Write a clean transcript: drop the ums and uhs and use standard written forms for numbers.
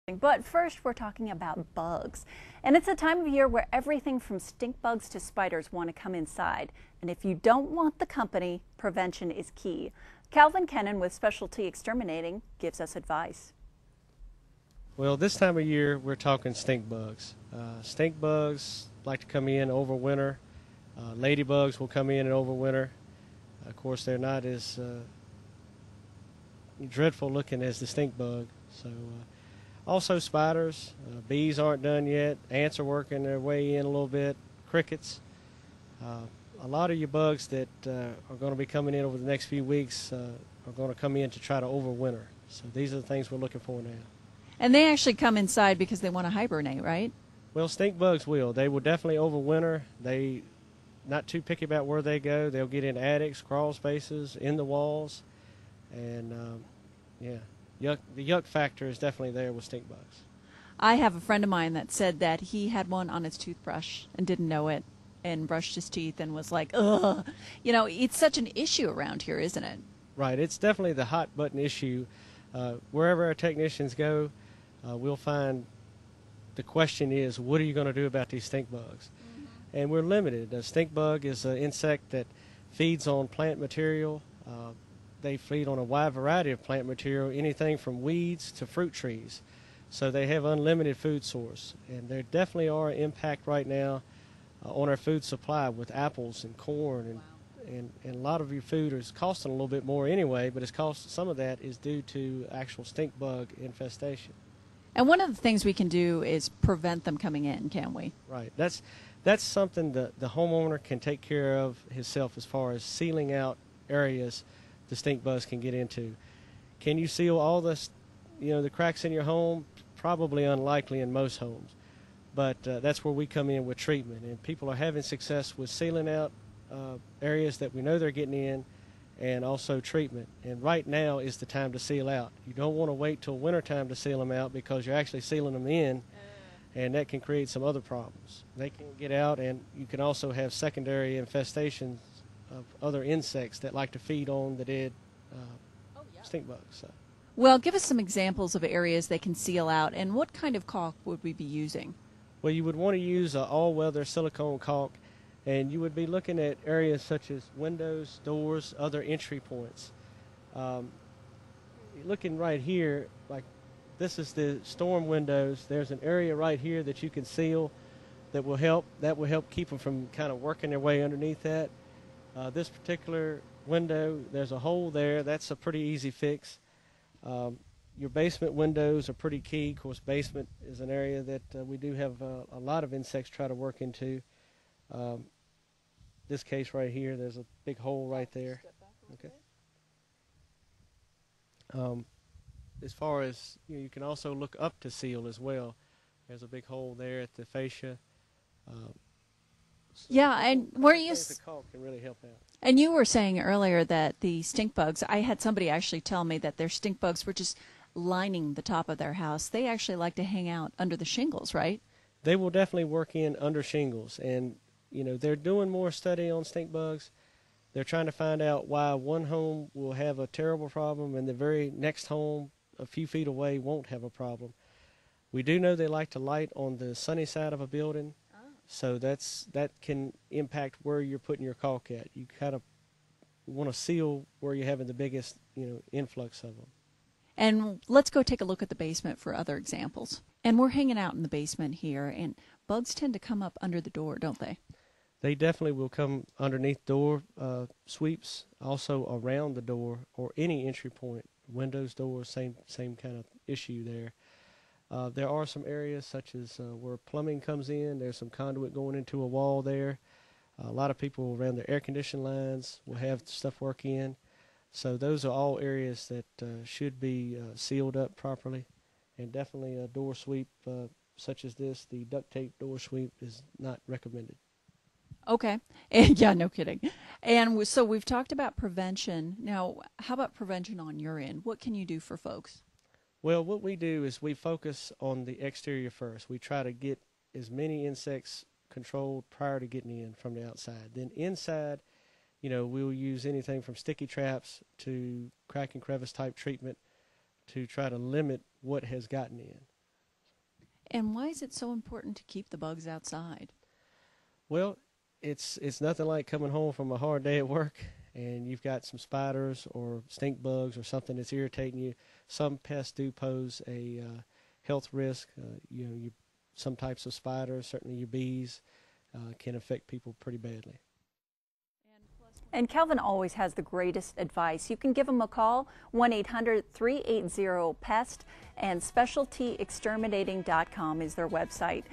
But first, we're talking about bugs. And it's a time of year where everything from stink bugs to spiders want to come inside. And if you don't want the company, prevention is key. Calvin Kennon with Specialty Exterminating gives us advice. Well, this time of year, we're talking stink bugs. Stink bugs like to come in over winter. Ladybugs will come in and overwinter. Of course, they're not as dreadful looking as the stink bug. Also spiders, bees aren't done yet, ants are working their way in a little bit, crickets. A lot of your bugs that are going to be coming in over the next few weeks are going to come in to try to overwinter. So these are the things we're looking for now. And they actually come inside because they want to hibernate, right? Well, stink bugs will. They will definitely overwinter. They not too picky about where they go. They'll get in attics, crawl spaces, in the walls, and yeah. The yuck factor is definitely there with stink bugs. I have a friend of mine that said that he had one on his toothbrush and didn't know it and brushed his teeth and was like, ugh. You know, it's such an issue around here, isn't it? Right. It's definitely the hot button issue. Wherever our technicians go, we'll find the question is, what are you going to do about these stink bugs? Mm-hmm. And we're limited. A stink bug is an insect that feeds on plant material. They feed on a wide variety of plant material, anything from weeds to fruit trees. So they have unlimited food source. And there definitely are an impact right now on our food supply with apples and corn. And, wow. and a lot of your food is costing a little bit more anyway, but some of that is due to actual stink bug infestation. And one of the things we can do is prevent them coming in, can't we? Right. That's something that the homeowner can take care of himself as far as sealing out areas the stink bugs can get into. Can you seal all the cracks in your home? Probably unlikely in most homes, but that's where we come in with treatment. And people are having success with sealing out areas that we know they're getting in, and also treatment. And right now is the time to seal out. You don't want to wait till wintertime to seal them out because you're actually sealing them in, and that can create some other problems. They can get out, and you can also have secondary infestations of other insects that like to feed on the dead stink bugs. So. Well, give us some examples of areas they can seal out, and what kind of caulk would we be using? Well, you would want to use an all-weather silicone caulk, and you would be looking at areas such as windows, doors, other entry points. Looking right here, like this is the storm windows. There's an area right here that you can seal that will help. That will help keep them from kind of working their way underneath that. This particular window, there's a hole there. That's a pretty easy fix. Your basement windows are pretty key. Of course, basement is an area that we do have a lot of insects try to work into. This case right here, there's a big hole right there. Okay. As far as you can also look up to seal as well. There's a big hole there at the fascia. Yeah, and where you the caulk can really help out. And you were saying earlier that the stink bugs, I had somebody actually tell me that their stink bugs were just lining the top of their house. They actually like to hang out under the shingles, right? They will definitely work in under shingles, and they're doing more study on stink bugs. They're trying to find out why one home will have a terrible problem and the very next home a few feet away won't have a problem. We do know they like to light on the sunny side of a building. So that can impact where you're putting your caulk at. You kind of want to seal where you're having the biggest, influx of them. And let's go take a look at the basement for other examples. And we're hanging out in the basement here, and bugs tend to come up under the door, don't they? They definitely will come underneath door sweeps, also around the door or any entry point, windows, doors, same kind of issue there. There are some areas such as where plumbing comes in. There's some conduit going into a wall there. A lot of people around their air conditioning lines will have stuff work in. So those are all areas that should be sealed up properly. And definitely a door sweep such as this, the duct tape door sweep, is not recommended. Okay. And yeah, no kidding. And so we've talked about prevention. Now, how about prevention on your end? What can you do for folks? Well, what we do is we focus on the exterior first. We try to get as many insects controlled prior to getting in from the outside. Then inside, we'll use anything from sticky traps to crack and crevice type treatment to try to limit what has gotten in. And why is it so important to keep the bugs outside? Well, it's nothing like coming home from a hard day at work and you've got some spiders or stink bugs or something that's irritating you. Some pests do pose a health risk. Some types of spiders, certainly your bees, can affect people pretty badly. And Calvin always has the greatest advice. You can give him a call, 1-800-380-PEST, and specialtyexterminating.com is their website.